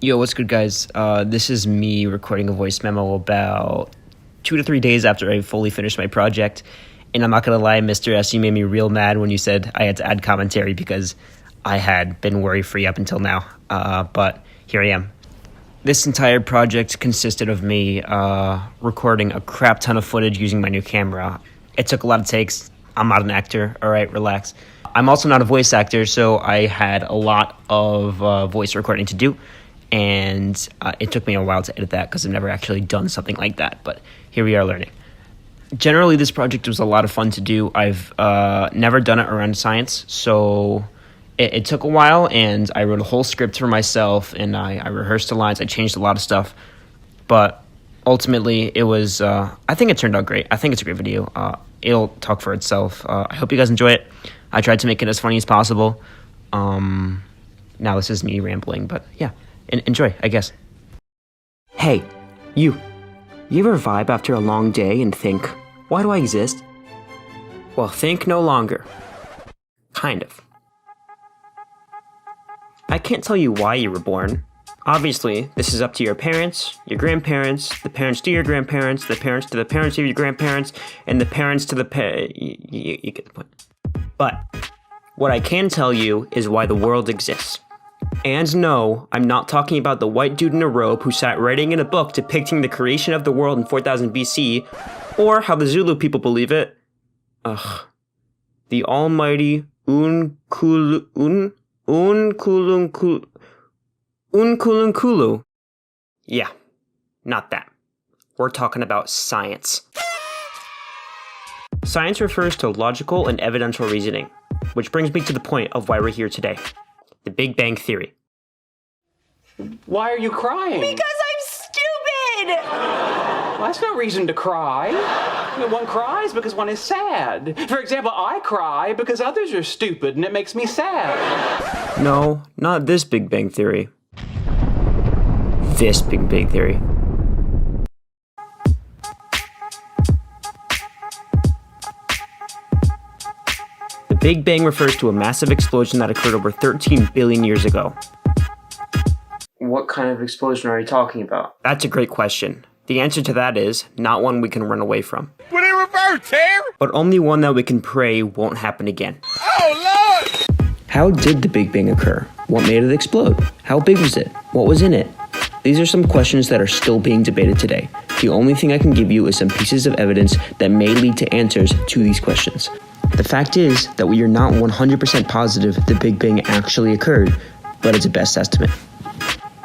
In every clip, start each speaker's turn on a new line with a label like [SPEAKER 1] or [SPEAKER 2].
[SPEAKER 1] Yo, what's good, guys? This is me recording a voice memo about 2 to 3 days after I fully finished my project. And I'm not going to lie, Mr. S, you made me real mad when you said I had to add commentary because I had been worry-free up until now. But here I am. This entire project consisted of me recording a crap ton of footage using my new camera. It took a lot of takes. I'm not an actor. All right, relax. I'm also not a voice actor, so I had a lot of voice recording to do. And it took me a while to edit that because I've never actually done something like that. But here we are learning. Generally, this project was a lot of fun to do. I've never done it around science, so it took a while. And I wrote a whole script for myself, and I rehearsed the lines. I changed a lot of stuff. But ultimately, it was, I think it turned out great. I think it's a great video. It'll talk for itself. I hope you guys enjoy it. I tried to make it as funny as possible. Now this is me rambling, but yeah. Enjoy, I guess. Hey, you ever vibe after a long day and think, why do I exist? Well, think no longer. Kind of. I can't tell you why you were born. Obviously, this is up to your parents, your grandparents, the parents to your grandparents, the parents to the parents of your grandparents, and the parents to the you get the point. But what I can tell you is why the world exists. And no, I'm not talking about the white dude in a robe who sat writing in a book depicting the creation of the world in 4000 BC, or how the Zulu people believe it. The almighty Unkulunkulu. Yeah, not that. We're talking about science. Science refers to logical and evidential reasoning, which brings me to the point of why we're here today. The Big Bang Theory.
[SPEAKER 2] Why are you crying?
[SPEAKER 3] Because I'm stupid!
[SPEAKER 2] Well, that's no reason to cry. One cries because one is sad. For example, I cry because others are stupid and it makes me sad.
[SPEAKER 1] No, not this Big Bang Theory. This Big Bang Theory. The Big Bang refers to a massive explosion that occurred over 13 billion years ago. What kind of explosion are you talking about? That's a great question. The answer to that is not one we can run away from.
[SPEAKER 4] Would it revert, Terry?
[SPEAKER 1] But only one that we can pray won't happen again.
[SPEAKER 4] Oh, Lord!
[SPEAKER 1] How did the Big Bang occur? What made it explode? How big was it? What was in it? These are some questions that are still being debated today. The only thing I can give you is some pieces of evidence that may lead to answers to these questions. The fact is that we are not 100% positive the Big Bang actually occurred, but it's a best estimate.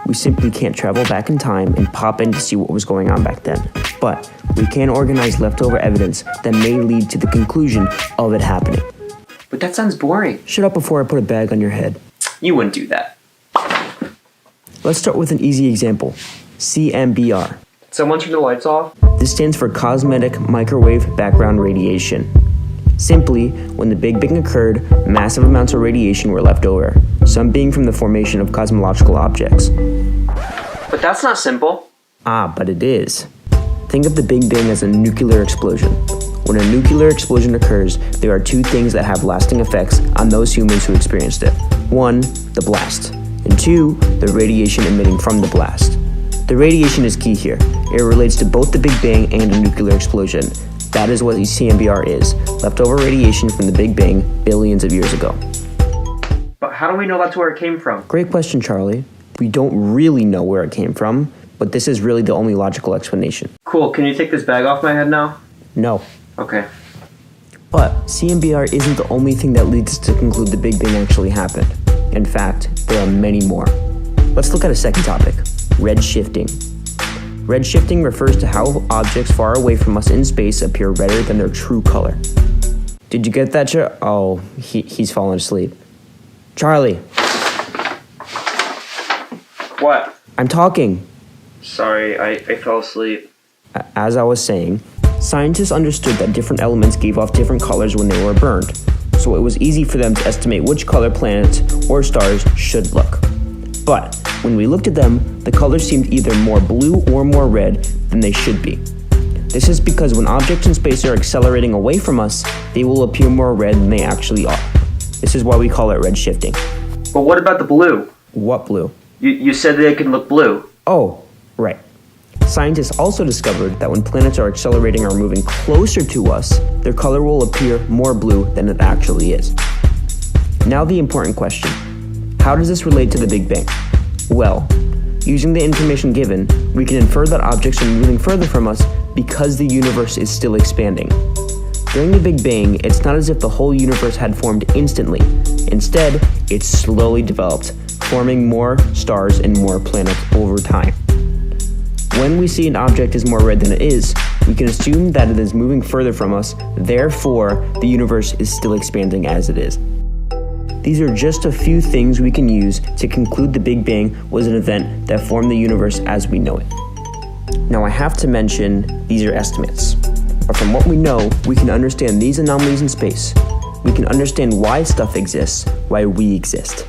[SPEAKER 1] We simply can't travel back in time and pop in to see what was going on back then. But we can organize leftover evidence that may lead to the conclusion of it happening. But that sounds boring. Shut up before I put a bag on your head. You wouldn't do that. Let's start with an easy example. CMBR. Someone turn the lights off? This stands for Cosmetic Microwave Background Radiation. Simply, when the Big Bang occurred, massive amounts of radiation were left over, some being from the formation of cosmological objects. But that's not simple. But it is. Think of the Big Bang as a nuclear explosion. When a nuclear explosion occurs, there are two things that have lasting effects on those humans who experienced it. One, the blast, and two, the radiation emitting from the blast. The radiation is key here. It relates to both the Big Bang and a nuclear explosion. That is what CMBR is, leftover radiation from the Big Bang billions of years ago. But how do we know that's where it came from? Great question, Charlie. We don't really know where it came from, but this is really the only logical explanation. Cool, can you take this bag off my head now? No. Okay. But CMBR isn't the only thing that leads us to conclude the Big Bang actually happened. In fact, there are many more. Let's look at a second topic, redshifting. Redshifting refers to how objects far away from us in space appear redder than their true color. Did you get that, Oh, he's fallen asleep. Charlie. What? I'm talking. Sorry, I fell asleep. As I was saying, scientists understood that different elements gave off different colors when they were burned, so it was easy for them to estimate which color planets or stars should look. But when we looked at them, the colors seemed either more blue or more red than they should be. This is because when objects in space are accelerating away from us, they will appear more red than they actually are. This is why we call it redshifting. But what about the blue? What blue? You said they can look blue. Oh, right. Scientists also discovered that when planets are accelerating or moving closer to us, their color will appear more blue than it actually is. Now the important question. How does this relate to the Big Bang? Well, using the information given, we can infer that objects are moving further from us because the universe is still expanding. During the Big Bang, it's not as if the whole universe had formed instantly. Instead, it slowly developed, forming more stars and more planets over time. When we see an object is more red than it is, we can assume that it is moving further from us, therefore, the universe is still expanding as it is. These are just a few things we can use to conclude the Big Bang was an event that formed the universe as we know it. Now I have to mention, these are estimates. But from what we know, we can understand these anomalies in space. We can understand why stuff exists, why we exist.